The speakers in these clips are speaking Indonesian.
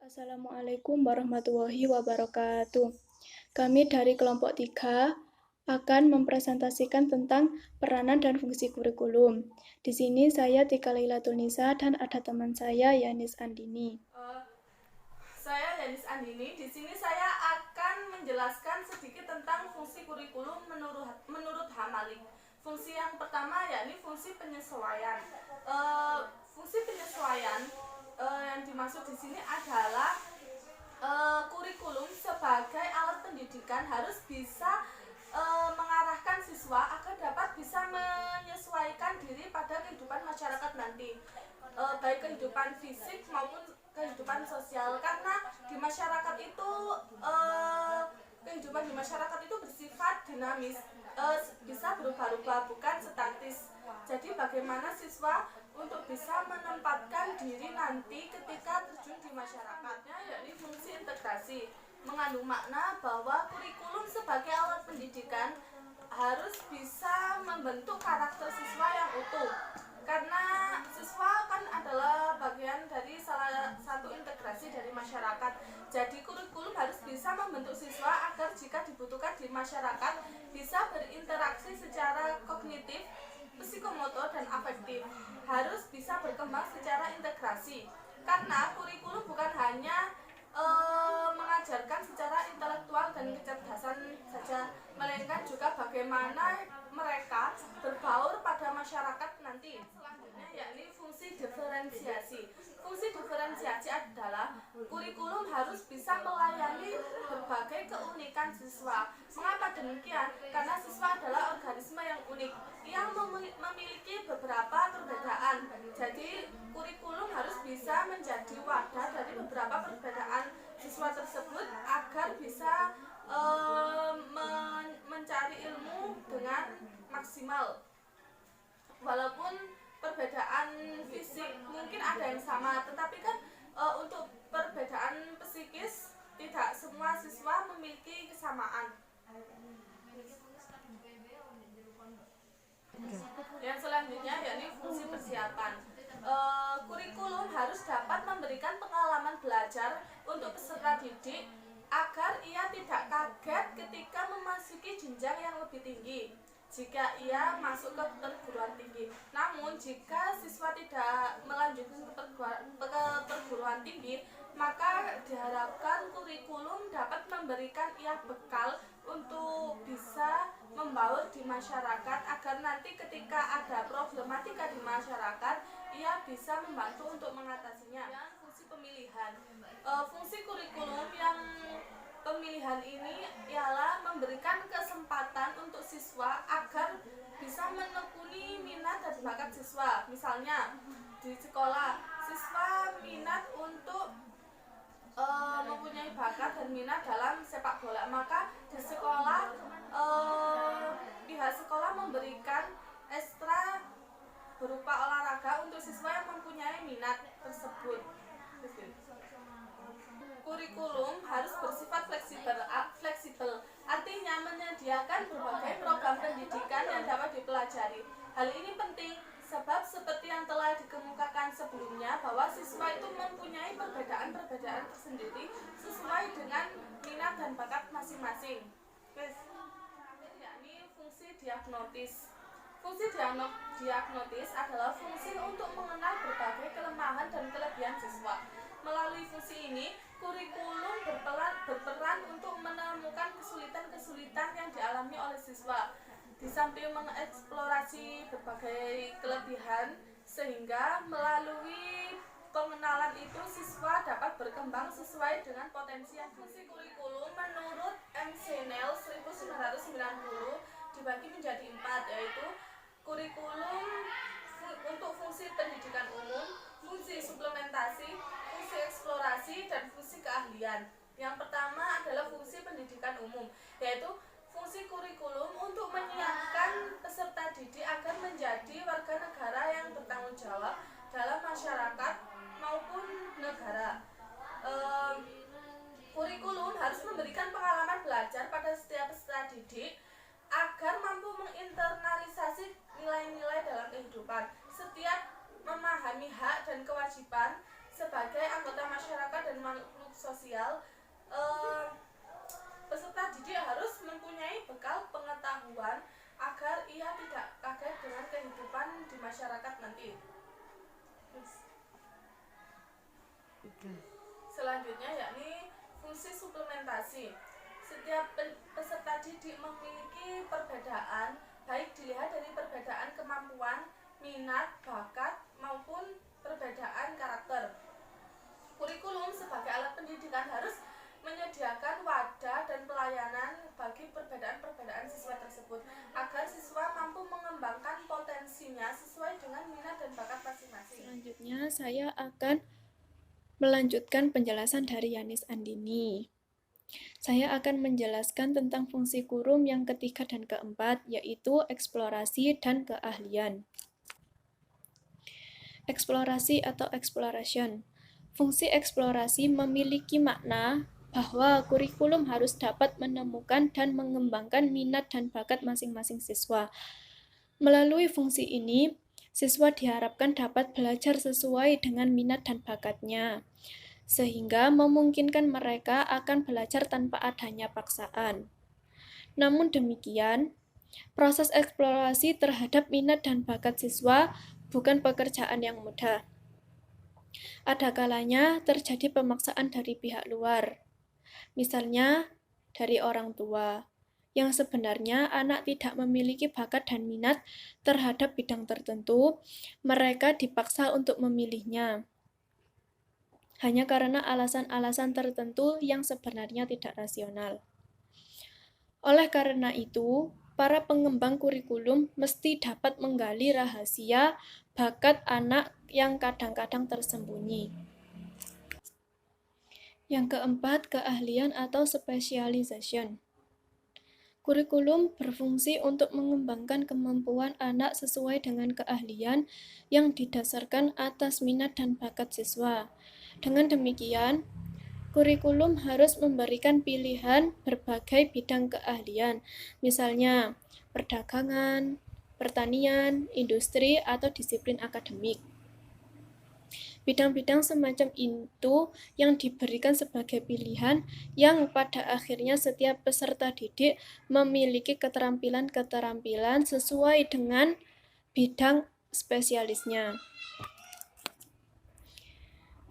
Assalamualaikum warahmatullahi wabarakatuh. Kami dari kelompok 3 akan mempresentasikan tentang peranan dan fungsi kurikulum. Di sini saya Tika Lailatul Nisa dan ada teman saya Yanis Andini. Saya Yanis Andini. Di sini saya akan menjelaskan sedikit tentang fungsi kurikulum menurut Hamalik. Fungsi yang pertama yakni fungsi penyesuaian. Fungsi penyesuaian yang dimaksud di sini adalah kurikulum sebagai alat pendidikan harus bisa mengarahkan siswa agar dapat bisa menyesuaikan diri pada kehidupan masyarakat nanti, baik kehidupan fisik maupun kehidupan sosial, karena di masyarakat itu kehidupan di masyarakat itu bersifat dinamis, bisa berubah-ubah, bukan statis. Jadi bagaimana siswa untuk bisa menempatkan diri nanti ketika terjun di masyarakatnya, yakni fungsi integrasi, mengandung makna bahwa kurikulum sebagai alat pendidikan harus bisa membentuk karakter siswa yang utuh, karena siswa kan adalah bagian dari salah satu integrasi dari masyarakat. Jadi kurikulum harus bisa membentuk siswa agar jika dibutuhkan di masyarakat bisa berinteraksi secara kognitif, psikomotor, dan afektif, harus bisa berkembang secara integrasi. Karena kurikulum bukan hanya mengajarkan secara intelektual dan kecerdasan saja, melainkan juga bagaimana mereka berbaur pada masyarakat nanti. Selanjutnya yakni fungsi diferensiasi. Fungsi diferensiasi adalah kurikulum harus bisa melayani berbagai keunikan siswa. Mengapa demikian? Karena siswa adalah organisme yang unik, yang memiliki beberapa perbedaan. Jadi kurikulum harus bisa menjadi wadah dari beberapa perbedaan siswa tersebut agar bisa mencari ilmu dengan maksimal. Walaupun perbedaan fisik mungkin ada yang sama, tetapi kan untuk perbedaan psikis tidak semua siswa memiliki kesamaan. Yang selanjutnya yakni fungsi persiapan. Kurikulum harus dapat memberikan pengalaman belajar untuk peserta didik agar ia tidak kaget ketika memasuki jenjang yang lebih tinggi jika ia masuk ke perguruan tinggi. Namun jika siswa tidak melanjutkan ke perguruan tinggi, maka diharapkan kurikulum dapat memberikan ia bekal untuk bisa membaur di masyarakat agar nanti ketika ada problematika di masyarakat ia bisa membantu untuk mengatasinya. Dan fungsi pemilihan, fungsi kurikulum yang pemilihan ini ialah memberikan kesempatan untuk siswa agar bisa menekuni minat dan bakat siswa. Misalnya di sekolah siswa minat untuk mempunyai bakat dan minat dalam sepak bola, maka di sekolah pihak sekolah memberikan ekstra berupa olahraga untuk siswa yang mempunyai minat tersebut. Kurikulum harus bersifat fleksibel, artinya menyediakan berbagai program pendidikan yang dapat dipelajari. Hal ini penting sebab seperti yang telah dikemukakan sebelumnya bahwa siswa itu mempunyai perbedaan-perbedaan tersendiri sesuai dengan minat dan bakat masing-masing. Yakni fungsi diagnotis. Fungsi diagnotis adalah fungsi untuk mengenal berbagai kelemahan dan kelebihan siswa. Melalui fungsi ini, kurikulum berperan untuk menemukan kesulitan-kesulitan yang dialami oleh siswa, di samping mengeksplorasi berbagai kelebihan, sehingga melalui pengenalan itu siswa dapat berkembang sesuai dengan potensi yang fungsi kurikulum menurut McNeil 1990 dibagi menjadi 4, yaitu kurikulum untuk fungsi pendidikan umum, fungsi suplementasi, fungsi eksplorasi, dan fungsi keahlian. Yang pertama adalah fungsi pendidikan umum, yaitu fungsi kurikulum untuk menyiapkan peserta didik agar menjadi warga negara yang bertanggung jawab dalam masyarakat maupun negara. Kurikulum harus memberikan pengalaman belajar pada setiap peserta didik agar mampu menginternalisasi nilai-nilai dalam kehidupan. Setiap memahami hak dan kewajiban sebagai anggota masyarakat dan makhluk sosial, peserta didik harus mempunyai bekal pengetahuan agar ia tidak kaget dengan kehidupan di masyarakat nanti. Selanjutnya yakni fungsi suplementasi. Setiap peserta didik memiliki perbedaan, baik dilihat dari perbedaan kemampuan, minat, bakat, maupun perbedaan karakter. Kurikulum sebagai alat pendidikan harus menyediakan wadah dan pelayanan bagi perbedaan-perbedaan siswa tersebut agar siswa mampu mengembangkan potensinya sesuai dengan minat dan bakat masing-masing. Selanjutnya saya akan melanjutkan penjelasan dari Yanis Andini. Saya akan menjelaskan tentang fungsi kurum yang ketiga dan keempat, yaitu eksplorasi dan keahlian. Eksplorasi atau exploration. Fungsi eksplorasi memiliki makna bahwa kurikulum harus dapat menemukan dan mengembangkan minat dan bakat masing-masing siswa. Melalui fungsi ini, siswa diharapkan dapat belajar sesuai dengan minat dan bakatnya, sehingga memungkinkan mereka akan belajar tanpa adanya paksaan. Namun demikian, proses eksplorasi terhadap minat dan bakat siswa bukan pekerjaan yang mudah. Ada kalanya terjadi pemaksaan dari pihak luar, misalnya dari orang tua, yang sebenarnya anak tidak memiliki bakat dan minat terhadap bidang tertentu, mereka dipaksa untuk memilihnya, hanya karena alasan-alasan tertentu yang sebenarnya tidak rasional. Oleh karena itu, para pengembang kurikulum mesti dapat menggali rahasia bakat anak yang kadang-kadang tersembunyi. Yang keempat, keahlian atau specialization. Kurikulum berfungsi untuk mengembangkan kemampuan anak sesuai dengan keahlian yang didasarkan atas minat dan bakat siswa. Dengan demikian, kurikulum harus memberikan pilihan berbagai bidang keahlian, misalnya perdagangan, pertanian, industri, atau disiplin akademik. Bidang-bidang semacam itu yang diberikan sebagai pilihan yang pada akhirnya setiap peserta didik memiliki keterampilan-keterampilan sesuai dengan bidang spesialisnya.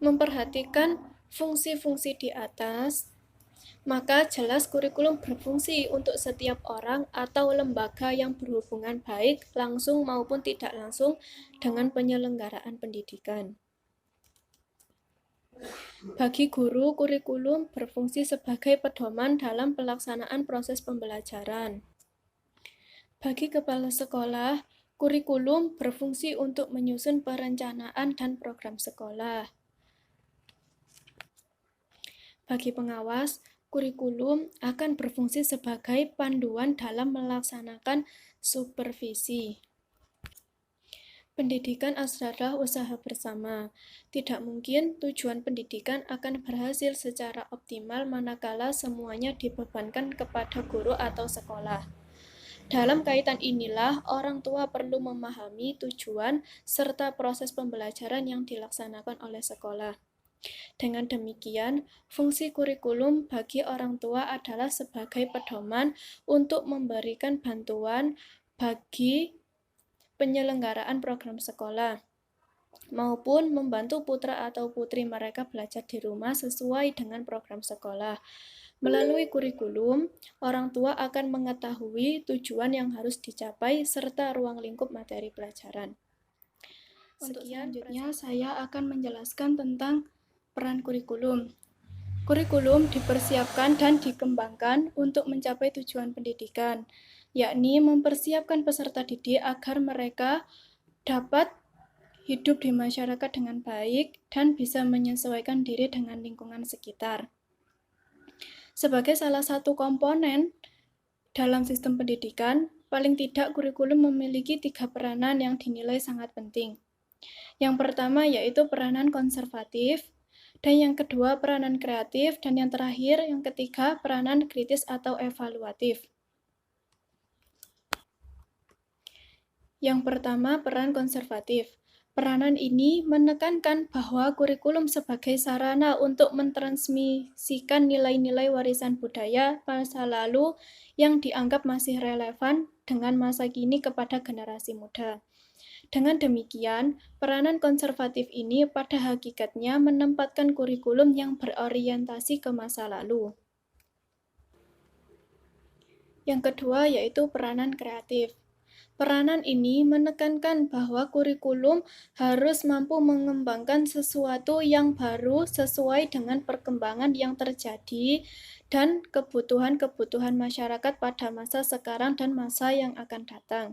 Memperhatikan fungsi-fungsi di atas, maka jelas kurikulum berfungsi untuk setiap orang atau lembaga yang berhubungan baik langsung maupun tidak langsung dengan penyelenggaraan pendidikan. Bagi guru, kurikulum berfungsi sebagai pedoman dalam pelaksanaan proses pembelajaran. Bagi kepala sekolah, kurikulum berfungsi untuk menyusun perencanaan dan program sekolah. Bagi pengawas, kurikulum akan berfungsi sebagai panduan dalam melaksanakan supervisi. Pendidikan adalah usaha bersama. Tidak mungkin tujuan pendidikan akan berhasil secara optimal manakala semuanya dibebankan kepada guru atau sekolah. Dalam kaitan inilah, orang tua perlu memahami tujuan serta proses pembelajaran yang dilaksanakan oleh sekolah. Dengan demikian, fungsi kurikulum bagi orang tua adalah sebagai pedoman untuk memberikan bantuan bagi penyelenggaraan program sekolah, maupun membantu putra atau putri mereka belajar di rumah sesuai dengan program sekolah. Melalui kurikulum, orang tua akan mengetahui tujuan yang harus dicapai serta ruang lingkup materi pelajaran. Selanjutnya saya akan menjelaskan tentang peran kurikulum. Kurikulum dipersiapkan dan dikembangkan untuk mencapai tujuan pendidikan, yakni mempersiapkan peserta didik agar mereka dapat hidup di masyarakat dengan baik dan bisa menyesuaikan diri dengan lingkungan sekitar. Sebagai salah satu komponen dalam sistem pendidikan, paling tidak kurikulum memiliki 3 peranan yang dinilai sangat penting. Yang pertama yaitu peranan konservatif, dan yang kedua peranan kreatif, dan yang terakhir, yang ketiga, peranan kritis atau evaluatif. Yang pertama, peran konservatif. Peranan ini menekankan bahwa kurikulum sebagai sarana untuk mentransmisikan nilai-nilai warisan budaya masa lalu yang dianggap masih relevan dengan masa kini kepada generasi muda. Dengan demikian, peranan konservatif ini pada hakikatnya menempatkan kurikulum yang berorientasi ke masa lalu. Yang kedua yaitu peranan kreatif. Peranan ini menekankan bahwa kurikulum harus mampu mengembangkan sesuatu yang baru sesuai dengan perkembangan yang terjadi dan kebutuhan-kebutuhan masyarakat pada masa sekarang dan masa yang akan datang.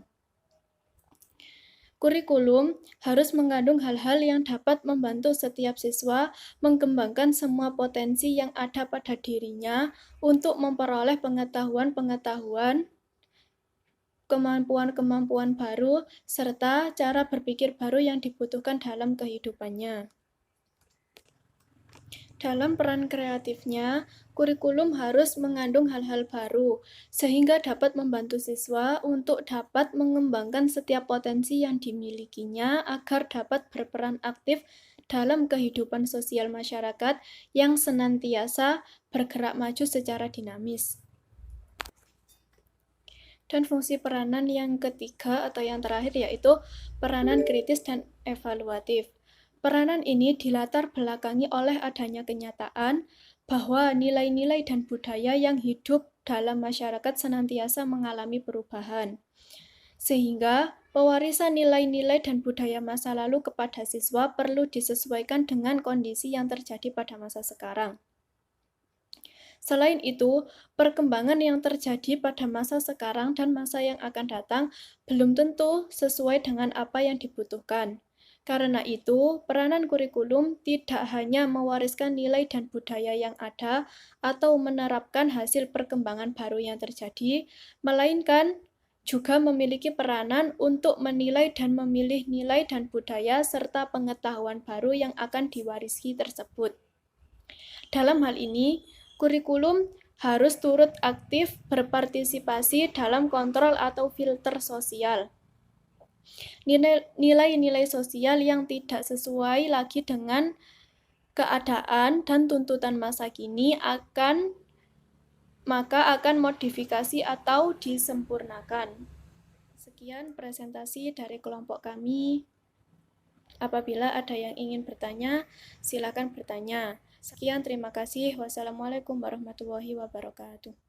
Kurikulum harus mengandung hal-hal yang dapat membantu setiap siswa mengembangkan semua potensi yang ada pada dirinya untuk memperoleh pengetahuan-pengetahuan, kemampuan-kemampuan baru, serta cara berpikir baru yang dibutuhkan dalam kehidupannya. Dalam peran kreatifnya, kurikulum harus mengandung hal-hal baru, sehingga dapat membantu siswa untuk dapat mengembangkan setiap potensi yang dimilikinya agar dapat berperan aktif dalam kehidupan sosial masyarakat yang senantiasa bergerak maju secara dinamis. Dan fungsi peranan yang ketiga atau yang terakhir yaitu peranan kritis dan evaluatif. Peranan ini dilatar belakangi oleh adanya kenyataan bahwa nilai-nilai dan budaya yang hidup dalam masyarakat senantiasa mengalami perubahan. Sehingga pewarisan nilai-nilai dan budaya masa lalu kepada siswa perlu disesuaikan dengan kondisi yang terjadi pada masa sekarang. Selain itu, perkembangan yang terjadi pada masa sekarang dan masa yang akan datang belum tentu sesuai dengan apa yang dibutuhkan. Karena itu, peranan kurikulum tidak hanya mewariskan nilai dan budaya yang ada atau menerapkan hasil perkembangan baru yang terjadi, melainkan juga memiliki peranan untuk menilai dan memilih nilai dan budaya serta pengetahuan baru yang akan diwarisi tersebut. Dalam hal ini, kurikulum harus turut aktif berpartisipasi dalam kontrol atau filter sosial. Nilai-nilai sosial yang tidak sesuai lagi dengan keadaan dan tuntutan masa kini akan modifikasi atau disempurnakan. Sekian presentasi dari kelompok kami. Apabila ada yang ingin bertanya, silakan bertanya. Sekian, terima kasih. Wassalamualaikum warahmatullahi wabarakatuh.